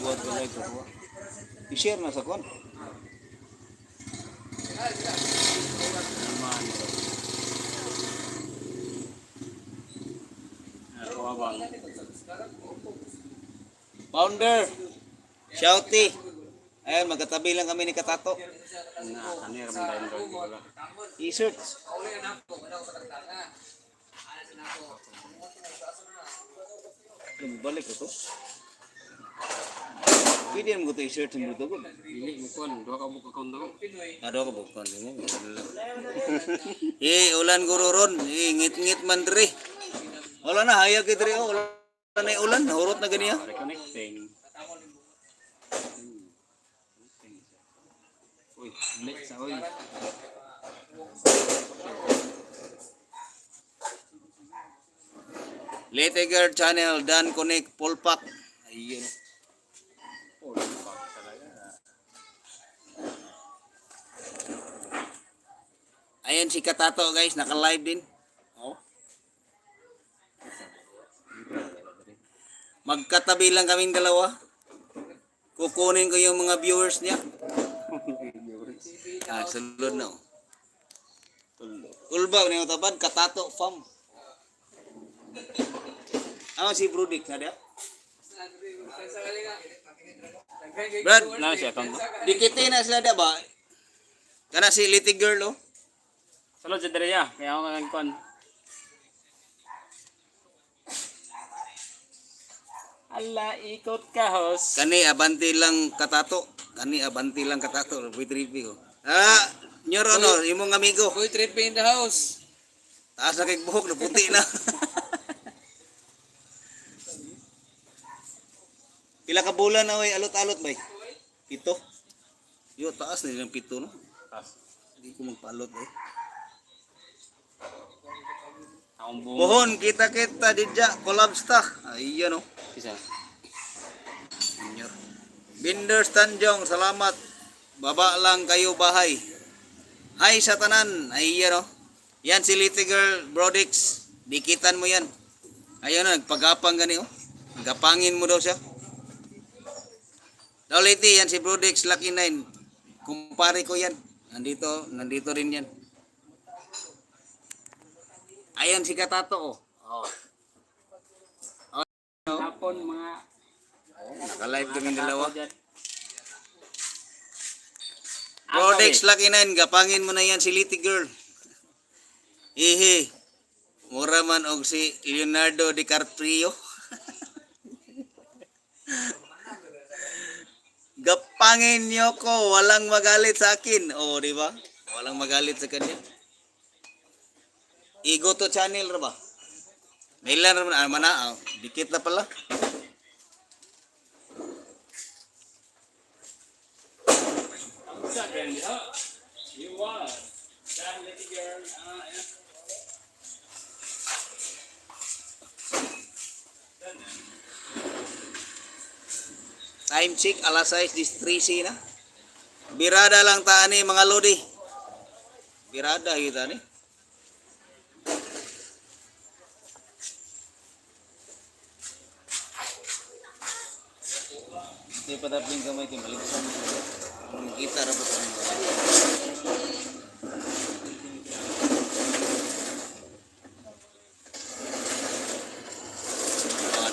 buhat ka live ko. I-share na sa kon. Founder, Shouty. Ayun, magkatabi lang kami ni Katato. I-search. Balik ko to. Pwede mo ito i-search mo ito ko. Hindi mo kon, dua ka buka kon daw. Ado ka bukan mo. Ulan gururon, ngit-ngit man diri. Wala na hayag diri oh. Wala na ulan, hurot na ganiya. Reconnecting. Uy, lit sa uy. Litiger channel, Dan Connect, Pulpak. Ayun. Oh, limpak talaga. Ayan si Katato guys, naka-live din. Oh. Magkatabi lang kaming dalawa. Kukunin ko yung mga viewers niya. Sulod na oh. Tulbaw na yung tabad, Katato Farm. Ano si Brudik na dia? Brad, Na siya kon. dikitin na sila dia ba? Kana si Litty Girl oh. Salo sa diri ya, kaya ako nang kon. Ala ikot ka host. Kani abanti lang Katato. Tripi ko. Nyoro no, imong amigo. Boy tripping in the house. Taas na kay buhok na puti na. Pila ka bulan na oy, alot-alot bay. 7. Yo taas na yung 7 no. Tas. Hindi ko magpalot eh. Akong buong. Pohon kita didya collab stock. Ayun no. Isa. Senyor. Binders Tanjong, salamat. Baba lang kayo bahay. Hi sa tanan. Ayun no. Yan si Litty Girl Brodix. Dikitan mo yan. Ayun na, nagpagapang gani oh. Gapangin mo daw siya. Daw Litty, yan si Brodix Lucky 9. Kumpare ko yan. Nandito rin yan. Ayan si Katato oh. Hapon mga Naka-live kami dalawa. dyan. Brodix Lucky 9, gapangin mo na yan si Litty Girl. Ihi. Mura man og si Leonardo DiCaprio. Gapangin niyo ko, walang magalit sa akin. Oh, di ba? Walang magalit sa kanya. Igo to channel ra ba? Mailan ra man mana, dikit na pala. You are. That little girl. Time check, alas 6, dis 3 na. Birada lang taan ni mga lodi. Birada kita ni. Hindi pa dapat yung kamay ko, maligsan. Kita ra po kami.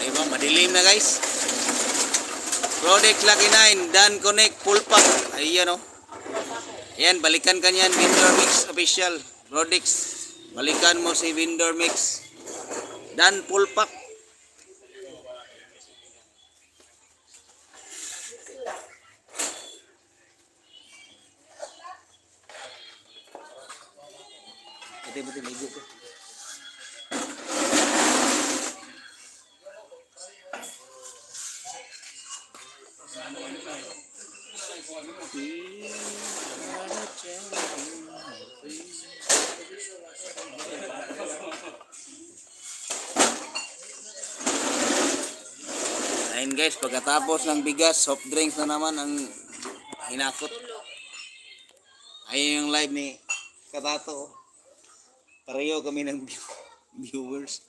Diba? Madilim na guys. Brodix Lucky 9, Dan Connect, Pulpak. Ayan o. Ayan, balikan ka niyan, Vendor Mix Official. Brodix, balikan mo si Vendor Mix. Dan Pulpak. Buti-buti ligo ko. Ayun guys, pagkatapos ng bigas, soft drinks na naman ang hinakot. Ayun yung live ni Katato. Pareho kami ng viewers.